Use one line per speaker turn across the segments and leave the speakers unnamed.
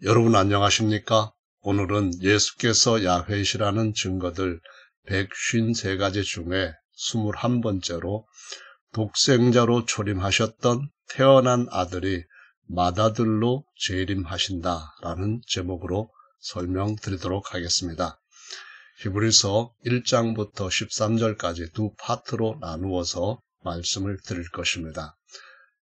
여러분 안녕하십니까? 오늘은 예수께서 야훼이시라는 증거들 153가지 중에 21번째로 독생자로 초림하셨던 태어난 아들이 맏아들로 재림하신다라는 제목으로 설명드리도록 하겠습니다. 히브리서 1장부터 13절까지 두 파트로 나누어서 말씀을 드릴 것입니다.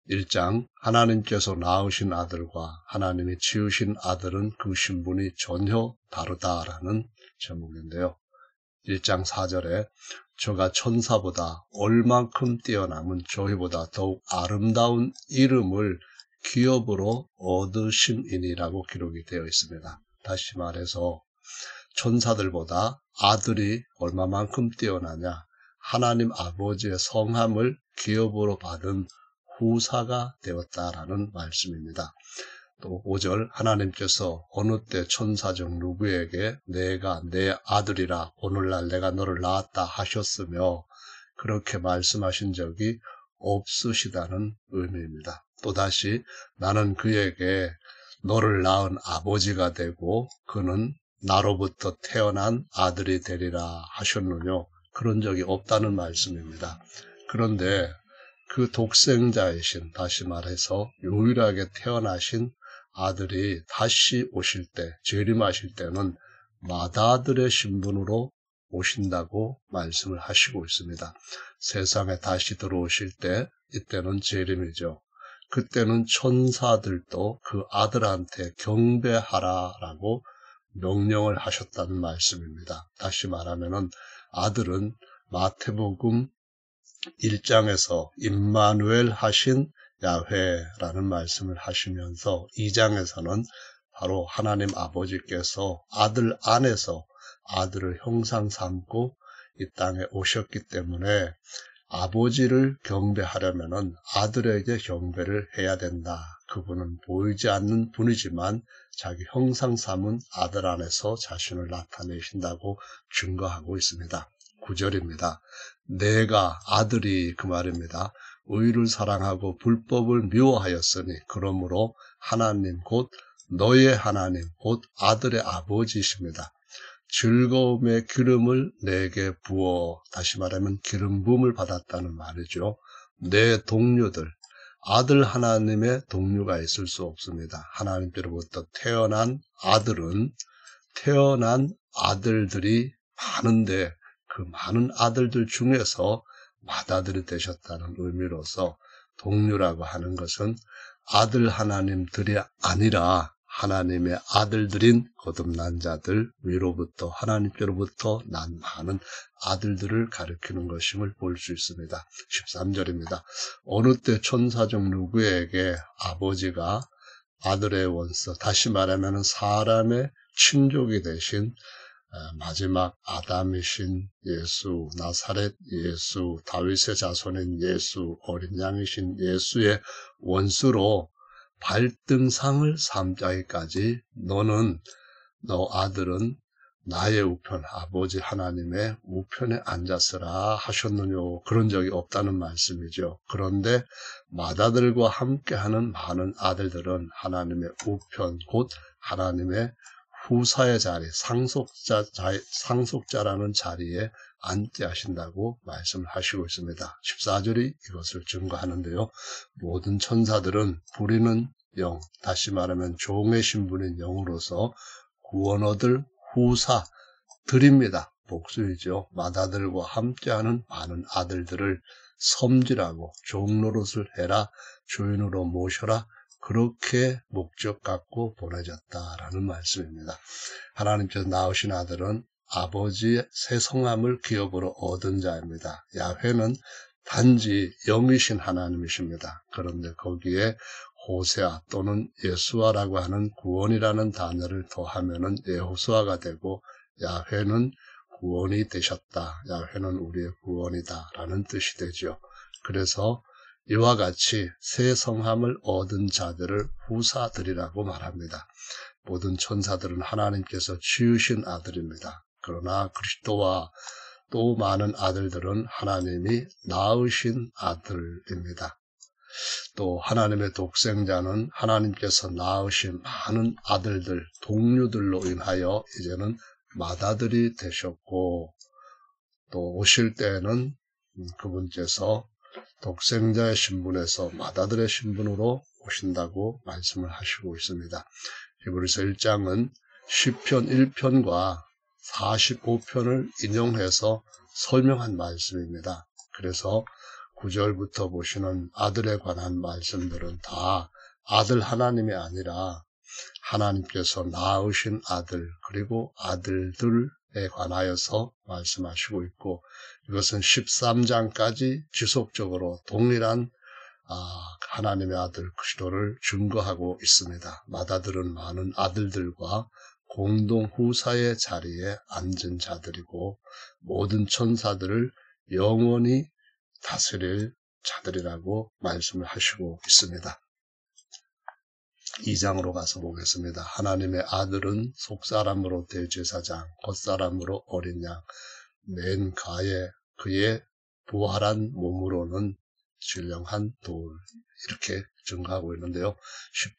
1장 하나님께서 낳으신 아들과 하나님이 지으신 아들은 그 신분이 전혀 다르다라는 제목인데요. 1장 4절에 저가 천사보다 얼만큼 뛰어남은 저희보다 더욱 아름다운 이름을 기업으로 얻으심이니라고 기록이 되어 있습니다. 다시 말해서 천사들보다 아들이 얼마만큼 뛰어나냐, 하나님 아버지의 성함을 기업으로 받은 후사가 되었다라는 말씀입니다. 또 5절 하나님께서 어느 때 천사 중 누구에게 내가 내 아들이라 오늘날 내가 너를 낳았다 하셨으며 그렇게 말씀하신 적이 없으시다는 의미입니다. 또다시 나는 그에게 너를 낳은 아버지가 되고 그는 나로부터 태어난 아들이 되리라 하셨느뇨. 그런 적이 없다는 말씀입니다. 그런데 그 독생자이신, 다시 말해서 유일하게 태어나신 아들이 다시 오실 때, 재림하실 때는 맏아들의 신분으로 오신다고 말씀을 하시고 있습니다. 세상에 다시 들어오실 때, 이때는 재림이죠. 그때는 천사들도 그 아들한테 경배하라라고 명령을 하셨다는 말씀입니다. 다시 말하면은 아들은 마태복음 1장에서 임마누엘 하신 야훼라는 말씀을 하시면서 2장에서는 바로 하나님 아버지께서 아들 안에서 아들을 형상 삼고 이 땅에 오셨기 때문에 아버지를 경배하려면은 아들에게 경배를 해야 된다. 그분은 보이지 않는 분이지만 자기 형상 삼은 아들 안에서 자신을 나타내신다고 증거하고 있습니다. 9절입니다. 내가 아들이 그 말입니다. 의를 사랑하고 불법을 미워하였으니 그러므로 하나님 곧 너의 하나님 곧 아들의 아버지이십니다. 즐거움의 기름을 내게 부어, 다시 말하면 기름 부음을 받았다는 말이죠. 내 동료들, 아들 하나님의 동료가 있을 수 없습니다. 하나님께로부터 태어난 아들은 태어난 아들들이 많은데 그 많은 아들들 중에서 맏아들이 되셨다는 의미로서 동료라고 하는 것은 아들 하나님들이 아니라 하나님의 아들들인 거듭난 자들 위로부터 하나님께로부터 난 많은 아들들을 가리키는 것임을 볼 수 있습니다. 13절입니다. 어느 때 천사 중 누구에게 아버지가 아들의 원수, 다시 말하면 사람의 친족이 되신 마지막 아담이신 예수, 나사렛 예수, 다윗의 자손인 예수, 어린 양이신 예수의 원수로 발등상을 삼자기까지 너 아들은 나의 우편, 아버지 하나님의 우편에 앉았으라 하셨느뇨. 그런 적이 없다는 말씀이죠. 그런데 맏아들과 함께하는 많은 아들들은 하나님의 우편, 곧 하나님의 후사의 자리, 상속자라는 자리에 앉게 하신다고 말씀을 하시고 있습니다. 14절이 이것을 증거하는데요. 모든 천사들은 부리는 영, 다시 말하면 종의 신분인 영으로서 구원 얻을 후사들입니다. 복수이죠. 맏아들과 함께하는 많은 아들들을 섬지라고 종노릇을 해라, 주인으로 모셔라, 그렇게 목적 갖고 보내졌다라는 말씀입니다. 하나님께서 낳으신 아들은 아버지의 새 성함을 기업으로 얻은 자입니다. 야훼는 단지 영이신 하나님이십니다. 그런데 거기에 호세아 또는 예수아라고 하는 구원이라는 단어를 더하면은 예호수아가 되고 야훼는 구원이 되셨다. 야훼는 우리의 구원이다라는 뜻이 되죠. 그래서 이와 같이 새 성함을 얻은 자들을 후사들이라고 말합니다. 모든 천사들은 하나님께서 지으신 아들입니다. 그러나 그리스도와 또 많은 아들들은 하나님이 낳으신 아들입니다. 또 하나님의 독생자는 하나님께서 낳으신 많은 아들들, 동료들로 인하여 이제는 맏아들이 되셨고, 또 오실 때에는 그분께서 독생자의 신분에서 맏아들의 신분으로 오신다고 말씀을 하시고 있습니다. 히브리서 1장은 시편 1편과 45편을 인용해서 설명한 말씀입니다. 그래서 9절부터 보시는 아들에 관한 말씀들은 다 아들 하나님이 아니라 하나님께서 낳으신 아들 그리고 아들들에 관하여서 말씀하시고 있고, 이것은 13장까지 지속적으로 동일한 하나님의 아들 그리스도를 증거하고 있습니다. 맏아들은 많은 아들들과 공동 후사의 자리에 앉은 자들이고 모든 천사들을 영원히 다스릴 자들이라고 말씀을 하시고 있습니다. 2장으로 가서 보겠습니다. 하나님의 아들은 속사람으로 대제사장, 겉사람으로 어린 양, 맨 가에 그의 부활한 몸으로는 신령한 돌, 이렇게 증거하고 있는데요.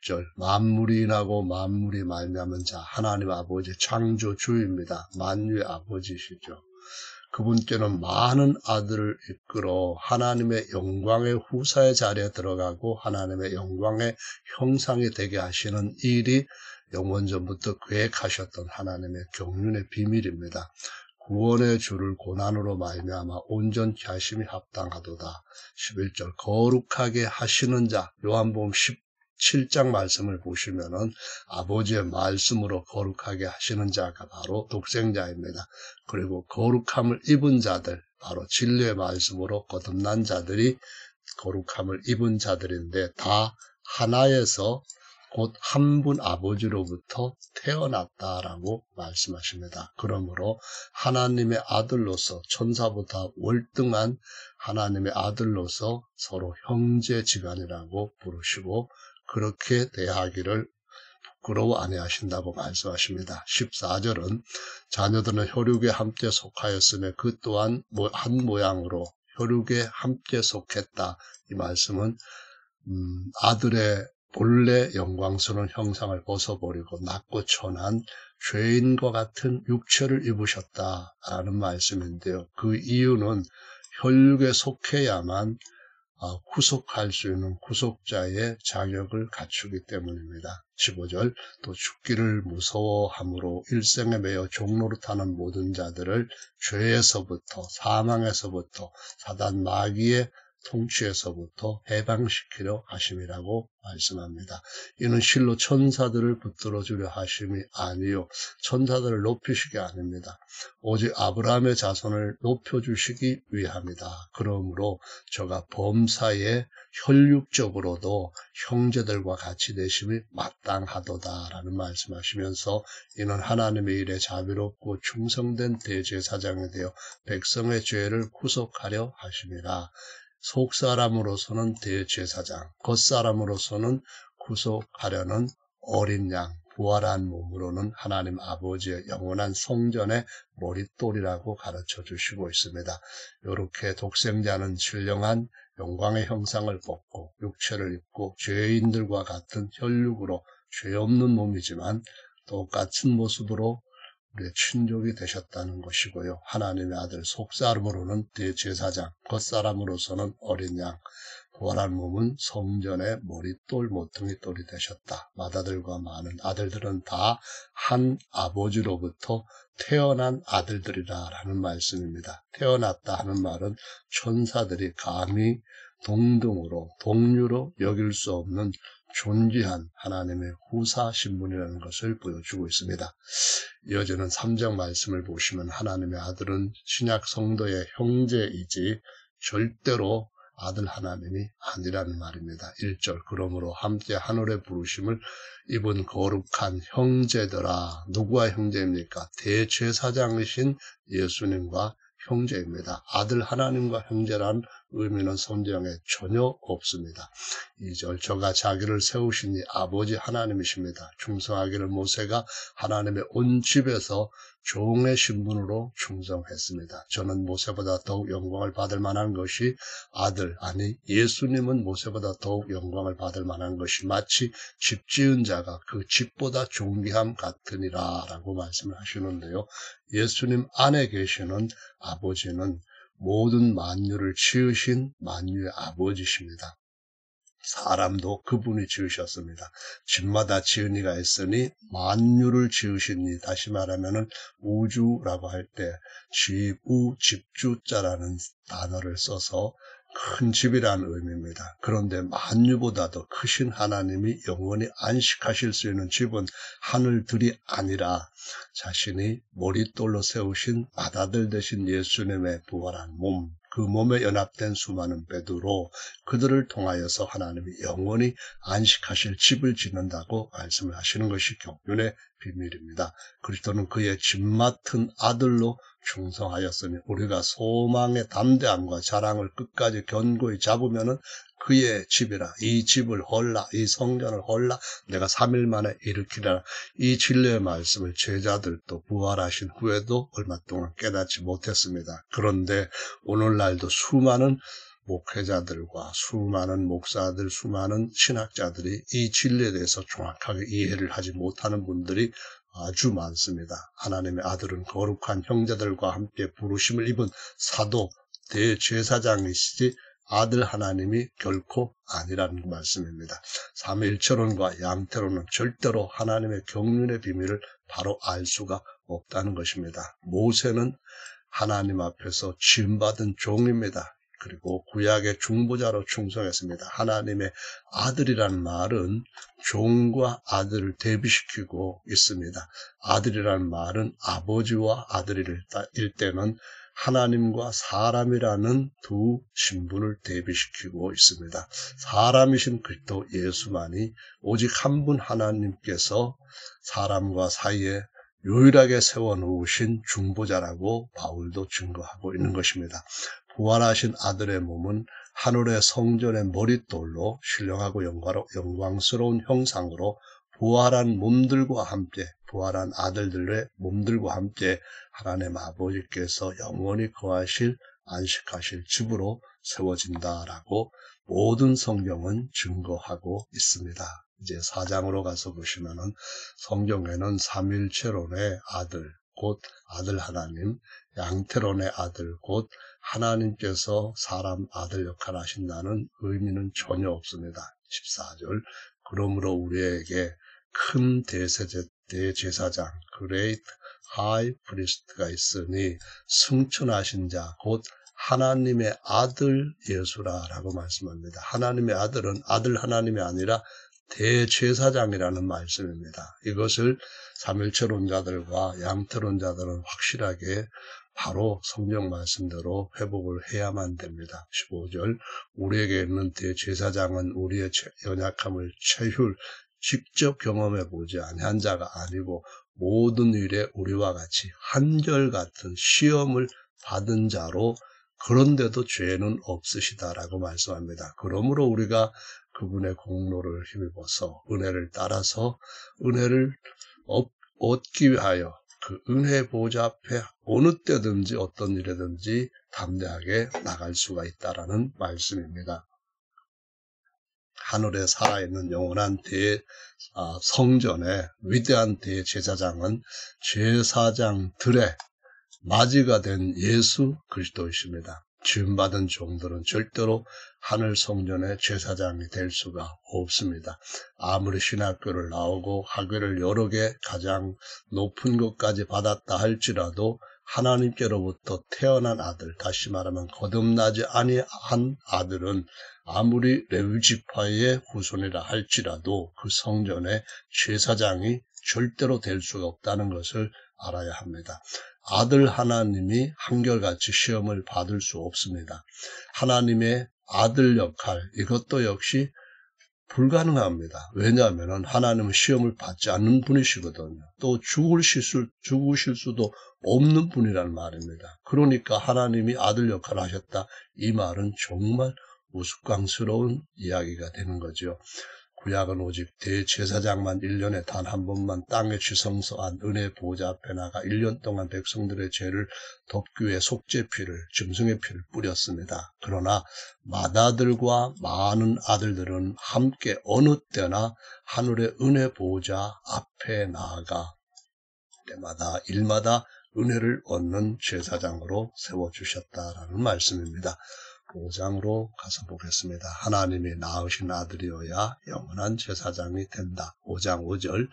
10절, 만물이 인하고 만물이 말미암은 자, 하나님 아버지 창조주입니다. 만유의 아버지시죠. 그분께는 많은 아들을 이끌어 하나님의 영광의 후사의 자리에 들어가고 하나님의 영광의 형상이 되게 하시는 일이 영원전부터 계획하셨던 하나님의 경륜의 비밀입니다. 구원의 주를 고난으로 말미암아 온전케 하심이 합당하도다. 11절, 거룩하게 하시는 자, 요한복음 17장 말씀을 보시면은 아버지의 말씀으로 거룩하게 하시는 자가 바로 독생자입니다. 그리고 거룩함을 입은 자들, 바로 진리의 말씀으로 거듭난 자들이 거룩함을 입은 자들인데 다 하나에서 곧 한 분 아버지로부터 태어났다라고 말씀하십니다. 그러므로 하나님의 아들로서 천사보다 월등한 하나님의 아들로서 서로 형제지간이라고 부르시고 그렇게 대하기를 부끄러워 아니하신다고 말씀하십니다. 14절은 자녀들은 혈육에 함께 속하였으며 그 또한 한 모양으로 혈육에 함께 속했다. 이 말씀은 아들의 본래 영광스러운 형상을 벗어버리고 낮고 천한 죄인과 같은 육체를 입으셨다라는 말씀인데요. 그 이유는 혈육에 속해야만 구속할 수 있는 구속자의 자격을 갖추기 때문입니다. 15절, 또 죽기를 무서워함으로 일생에 매여 종노릇하는 모든 자들을 죄에서부터 사망에서부터 사단 마귀의 통치에서부터 해방시키려 하심이라고 말씀합니다. 이는 실로 천사들을 붙들어 주려 하심이 아니요 천사들을 높이시기 아닙니다. 오직 아브라함의 자손을 높여주시기 위함이다. 그러므로 저가 범사에 혈육적으로도 형제들과 같이 되심이 마땅하도다라는 말씀하시면서 이는 하나님의 일에 자비롭고 충성된 대제사장이 되어 백성의 죄를 구속하려 하심이라. 속사람으로서는 대제사장, 겉사람으로서는 구속하려는 어린 양, 부활한 몸으로는 하나님 아버지의 영원한 성전의 머릿돌이라고 가르쳐 주시고 있습니다. 이렇게 독생자는 신령한 영광의 형상을 벗고 육체를 입고 죄인들과 같은 혈육으로 죄 없는 몸이지만 똑같은 모습으로 우리의 친족이 되셨다는 것이고요. 하나님의 아들 속사람으로는 대제사장, 겉사람으로서는 어린 양, 부활한 몸은 성전의 머릿돌, 모퉁이 돌이 되셨다. 맏아들과 많은 아들들은 다 한 아버지로부터 태어난 아들들이라는 말씀입니다. 태어났다 하는 말은 천사들이 감히 동등으로 동류로 여길 수 없는 존귀한 하나님의 후사 신분이라는 것을 보여주고 있습니다. 이어지는 3장 말씀을 보시면 하나님의 아들은 신약 성도의 형제이지 절대로 아들 하나님이 아니라는 말입니다. 1절, 그러므로 함께 하늘의 부르심을 입은 거룩한 형제들아. 누구와 형제입니까? 대제사장이신 예수님과 형제입니다. 아들 하나님과 형제란 의미는 성경에 전혀 없습니다. 2절 저가 자기를 세우시니 아버지 하나님이십니다. 충성하기를 모세가 하나님의 온 집에서 종의 신분으로 충성했습니다. 저는 모세보다 더욱 영광을 받을 만한 것이 아들, 아니 예수님은 모세보다 더욱 영광을 받을 만한 것이 마치 집 지은 자가 그 집보다 존귀함 같으니라 라고 말씀을 하시는데요. 예수님 안에 계시는 아버지는 모든 만유를 지으신 만유의 아버지십니다. 사람도 그분이 지으셨습니다. 집마다 지은 이가 있으니 만유를 지으시니, 다시 말하면은 우주라고 할 때 집주자라는 단어를 써서 큰 집이라는 의미입니다. 그런데 만유보다도 크신 하나님이 영원히 안식하실 수 있는 집은 하늘들이 아니라 자신이 머릿돌로 세우신 맏아들 되신 예수님의 부활한 몸, 그 몸에 연합된 수많은 베드로, 그들을 통하여서 하나님이 영원히 안식하실 집을 짓는다고 말씀을 하시는 것이 경륜의 비밀입니다. 그리스도는 그의 집 맡은 아들로 충성하였으니 우리가 소망의 담대함과 자랑을 끝까지 견고히 잡으면은 그의 집이라, 이 집을 헐라, 이 성전을 헐라, 내가 3일 만에 일으키라. 이 진리의 말씀을 제자들도 부활하신 후에도 얼마 동안 깨닫지 못했습니다. 그런데 오늘날도 수많은 목회자들과 수많은 목사들, 수많은 신학자들이 이 진리에 대해서 정확하게 이해를 하지 못하는 분들이 아주 많습니다. 하나님의 아들은 거룩한 형제들과 함께 부르심을 입은 사도, 대제사장이시지 아들 하나님이 결코 아니라는 말씀입니다. 삼위일체론과 양태론은 절대로 하나님의 경륜의 비밀을 바로 알 수가 없다는 것입니다. 모세는 하나님 앞에서 지음받은 종입니다. 그리고 구약의 중보자로 충성했습니다. 하나님의 아들이라는 말은 종과 아들을 대비시키고 있습니다. 아들이라는 말은 아버지와 아들일 때는 하나님과 사람이라는 두 신분을 대비시키고 있습니다. 사람이신 그리스도 예수만이 오직 한 분 하나님께서 사람과 사이에 유일하게 세워놓으신 중보자라고 바울도 증거하고 있는 것입니다. 부활하신 아들의 몸은 하늘의 성전의 머릿돌로 신령하고 영광스러운 형상으로 부활한 몸들과 함께, 부활한 아들들의 몸들과 함께 하나님 아버지께서 영원히 거하실, 안식하실 집으로 세워진다라고 모든 성경은 증거하고 있습니다. 이제 4장으로 가서 보시면은 성경에는 삼위일체론의 아들, 곧 아들 하나님, 양태론의 아들, 곧 하나님께서 사람 아들 역할을 하신다는 의미는 전혀 없습니다. 14절 그러므로 우리에게 큰 대제사장, Great High Priest가 있으니 승천하신 자, 곧 하나님의 아들 예수라라고 말씀합니다. 하나님의 아들은 아들 하나님이 아니라 대제사장이라는 말씀입니다. 이것을 삼일체론자들과 양태론자들은 확실하게 바로 성경 말씀대로 회복을 해야만 됩니다. 15절 우리에게 있는 대제사장은 우리의 연약함을 직접 경험해 보지 아니한 자가 아니고 모든 일에 우리와 같이 한결같은 시험을 받은 자로 그런데도 죄는 없으시다라고 말씀합니다. 그러므로 우리가 그분의 공로를 힘입어서 은혜를 따라서 은혜를 얻기 위하여 그 은혜 보좌 앞에 어느 때든지 어떤 일이든지 담대하게 나갈 수가 있다라는 말씀입니다. 하늘에 살아있는 영원한 성전의 위대한 대제사장은 제사장들의 맞이가 된 예수 그리스도이십니다. 지음받은 종들은 절대로 하늘 성전의 제사장이 될 수가 없습니다. 아무리 신학교를 나오고 학위를 여러 개 가장 높은 것까지 받았다 할지라도 하나님께로부터 태어난 아들, 다시 말하면 거듭나지 아니한 아들은 아무리 레위지파의 후손이라 할지라도 그 성전의 제사장이 절대로 될 수가 없다는 것을 알아야 합니다. 아들 하나님이 한결같이 시험을 받을 수 없습니다. 하나님의 아들 역할, 이것도 역시 불가능합니다. 왜냐하면 하나님은 시험을 받지 않는 분이시거든요. 또 죽으실 수도 없는 분이라는 말입니다. 그러니까 하나님이 아들 역할을 하셨다. 이 말은 정말 우스꽝스러운 이야기가 되는 거죠. 구약은 오직 대제사장만 1년에 단 한 번만 땅에 지성소한 은혜 보좌 앞에 나가 1년 동안 백성들의 죄를 덮기 위해 속죄피를, 짐승의 피를 뿌렸습니다. 그러나 맏아들과 많은 아들들은 함께 어느 때나 하늘의 은혜 보좌 앞에 나아가 때마다 일마다 은혜를 얻는 제사장으로 세워주셨다라는 말씀입니다. 5장으로 가서 보겠습니다. 하나님이 낳으신 아들이어야 영원한 제사장이 된다. 5장 5절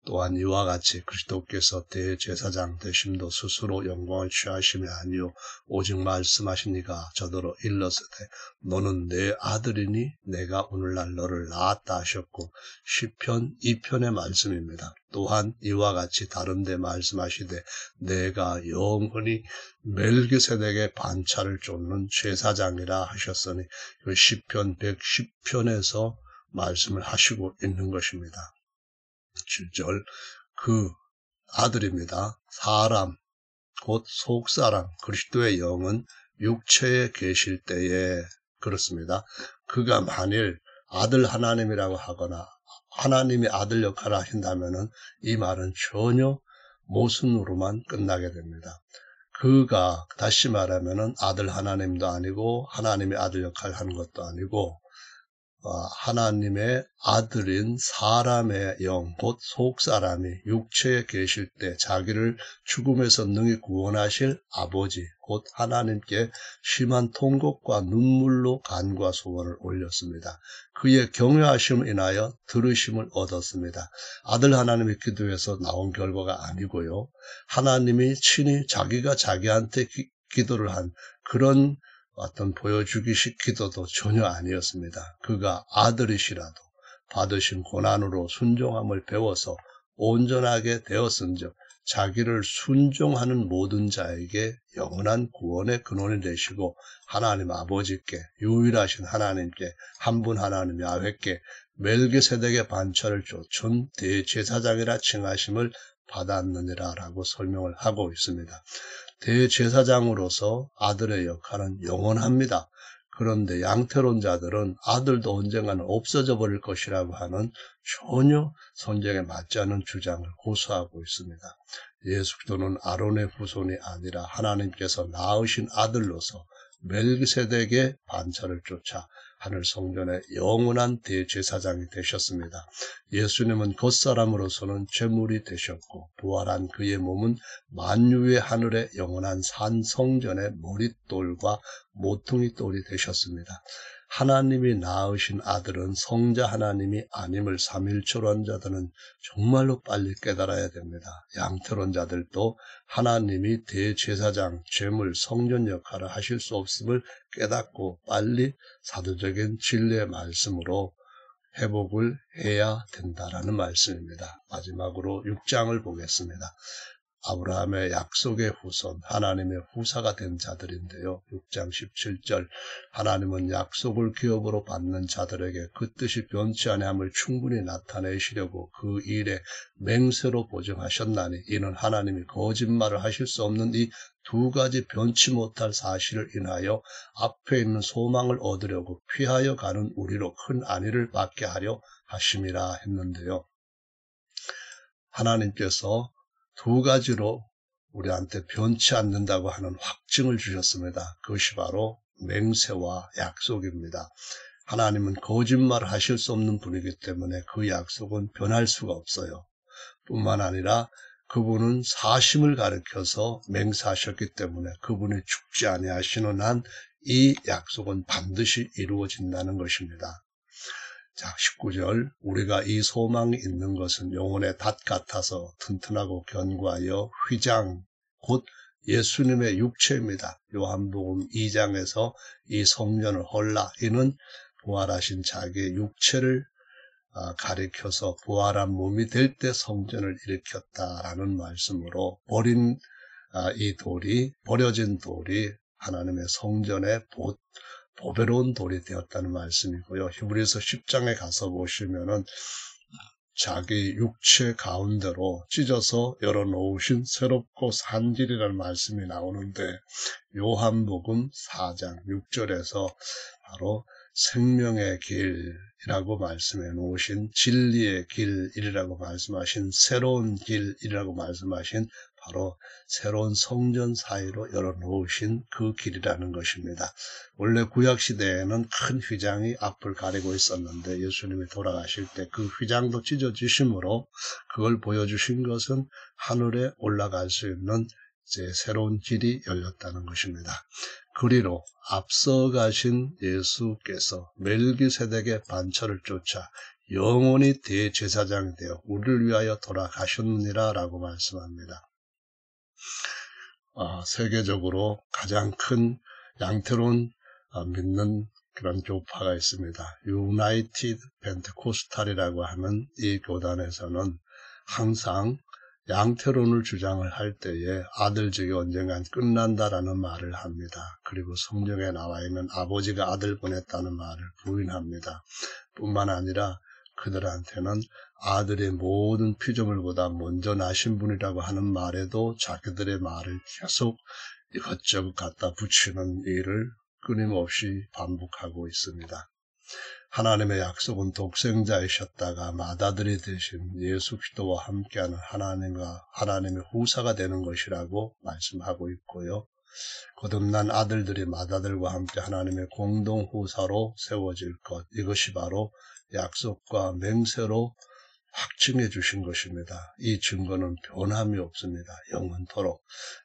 또한 이와 같이 그리스도께서 대제사장 되심도 스스로 영광을 취하심이 아니요 오직 말씀하신 이가 저더러 일렀으되 너는 내 아들이니 내가 오늘날 너를 낳았다 하셨고 시편 2편의 말씀입니다. 또한 이와 같이 다른 데 말씀하시되 내가 영원히 멜기세덱의 반차를 쫓는 제사장이라 하셨으니 그 시편 110편에서 말씀을 하시고 있는 것입니다. 7절 그 아들입니다. 사람 곧 속사람 그리스도의 영은 육체에 계실 때에 그렇습니다. 그가 만일 아들 하나님이라고 하거나 하나님이 아들 역할을 하신다면은 이 말은 전혀 모순으로만 끝나게 됩니다. 그가 다시 말하면은 아들 하나님도 아니고 하나님의 아들 역할을 하는 것도 아니고 하나님의 아들인 사람의 영, 곧 속사람이 육체에 계실 때 자기를 죽음에서 능히 구원하실 아버지, 곧 하나님께 심한 통곡과 눈물로 간구와 소원을 올렸습니다. 그의 경외하심을 인하여 들으심을 얻었습니다. 아들 하나님의 기도에서 나온 결과가 아니고요. 하나님이 친히 자기가 자기한테 기도를 한 그런 어떤 보여주기식 기도도 전혀 아니었습니다. 그가 아들이시라도 받으신 고난으로 순종함을 배워서 온전하게 되었은즉 자기를 순종하는 모든 자에게 영원한 구원의 근원이 되시고 하나님 아버지께 유일하신 하나님께 한 분 하나님 야훼께 멜기세덱의 반차를 좇은 대제사장이라 칭하심을 받았느니라 라고 설명을 하고 있습니다. 대제사장으로서 아들의 역할은 영원합니다. 그런데 양태론자들은 아들도 언젠가는 없어져 버릴 것이라고 하는 전혀 성경에 맞지 않는 주장을 고수하고 있습니다. 예수 그리스도는 아론의 후손이 아니라 하나님께서 낳으신 아들로서 멜기세덱의 반차를 쫓아 하늘 성전의 영원한 대제사장이 되셨습니다. 예수님은 겉사람으로서는 제물이 되셨고 부활한 그의 몸은 만유의 하늘의 영원한 산 성전의 머릿돌과 모퉁이 돌이 되셨습니다. 하나님이 낳으신 아들은 성자 하나님이 아님을 삼일초론자들은 정말로 빨리 깨달아야 됩니다. 양태론자들도 하나님이 대제사장, 제물, 성전 역할을 하실 수 없음을 깨닫고 빨리 사도적인 진리의 말씀으로 회복을 해야 된다라는 말씀입니다. 마지막으로 6장을 보겠습니다. 아브라함의 약속의 후손, 하나님의 후사가 된 자들인데요. 6장 17절 하나님은 약속을 기업으로 받는 자들에게 그 뜻이 변치 아니함을 충분히 나타내시려고 그 일에 맹세로 보증하셨나니 이는 하나님이 거짓말을 하실 수 없는 이 두 가지 변치 못할 사실을 인하여 앞에 있는 소망을 얻으려고 피하여 가는 우리로 큰 안위를 받게 하려 하심이라 했는데요. 하나님께서 두 가지로 우리한테 변치 않는다고 하는 확증을 주셨습니다. 그것이 바로 맹세와 약속입니다. 하나님은 거짓말을 하실 수 없는 분이기 때문에 그 약속은 변할 수가 없어요. 뿐만 아니라 그분은 사심을 가리켜서 맹세하셨기 때문에 그분이 죽지 아니하시는 한 이 약속은 반드시 이루어진다는 것입니다. 자, 19절 우리가 이 소망이 있는 것은 영혼의 닷 같아서 튼튼하고 견고하여 휘장 곧 예수님의 육체입니다. 요한복음 2장에서 이 성전을 헐라 이는 부활하신 자기의 육체를 가리켜서 부활한 몸이 될 때 성전을 일으켰다라는 말씀으로 버려진 돌이 하나님의 성전의 보배로운 돌이 되었다는 말씀이고요. 히브리서 10장에 가서 보시면은 자기 육체 가운데로 찢어서 열어놓으신 새롭고 산 길이라는 말씀이 나오는데 요한복음 4장 6절에서 바로 생명의 길이라고 말씀해 놓으신 진리의 길이라고 말씀하신 새로운 길이라고 말씀하신 바로 새로운 성전 사이로 열어놓으신 그 길이라는 것입니다. 원래 구약시대에는 큰 휘장이 앞을 가리고 있었는데 예수님이 돌아가실 때 그 휘장도 찢어지심으로 그걸 보여주신 것은 하늘에 올라갈 수 있는 이제 새로운 길이 열렸다는 것입니다. 그리로 앞서가신 예수께서 멜기세덱의 반차를 쫓아 영원히 대제사장이 되어 우리를 위하여 돌아가셨느니라 라고 말씀합니다. 세계적으로 가장 큰 양태로운 믿는 그런 교파가 있습니다. 유나이티드 펜테코스탈이라고 하는 이 교단에서는 항상 양태론을 주장을 할 때에 아들직이 언젠간 끝난다라는 말을 합니다. 그리고 성경에 나와 있는 아버지가 아들 보냈다는 말을 부인합니다. 뿐만 아니라 그들한테는 아들의 모든 피조물보다 먼저 나신 분이라고 하는 말에도 자기들의 말을 계속 이것저것 갖다 붙이는 일을 끊임없이 반복하고 있습니다. 하나님의 약속은 독생자이셨다가 맏아들이 되신 예수 그리스도와 함께하는 하나님의 후사가 되는 것이라고 말씀하고 있고요. 거듭난 아들들이 맏아들과 함께 하나님의 공동 후사로 세워질 것, 이것이 바로 약속과 맹세로 확증해 주신 것입니다. 이 증거는 변함이 없습니다. 영원토록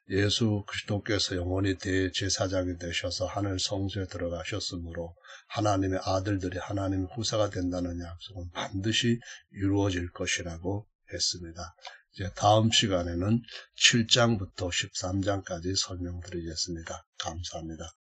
예수 그리스도께서 영원히 대제사장이 되셔서 하늘 성소에 들어가셨으므로 하나님의 아들들이 하나님의 후사가 된다는 약속은 반드시 이루어질 것이라고 했습니다. 이제 다음 시간에는 7장부터 13장까지 설명드리겠습니다. 감사합니다.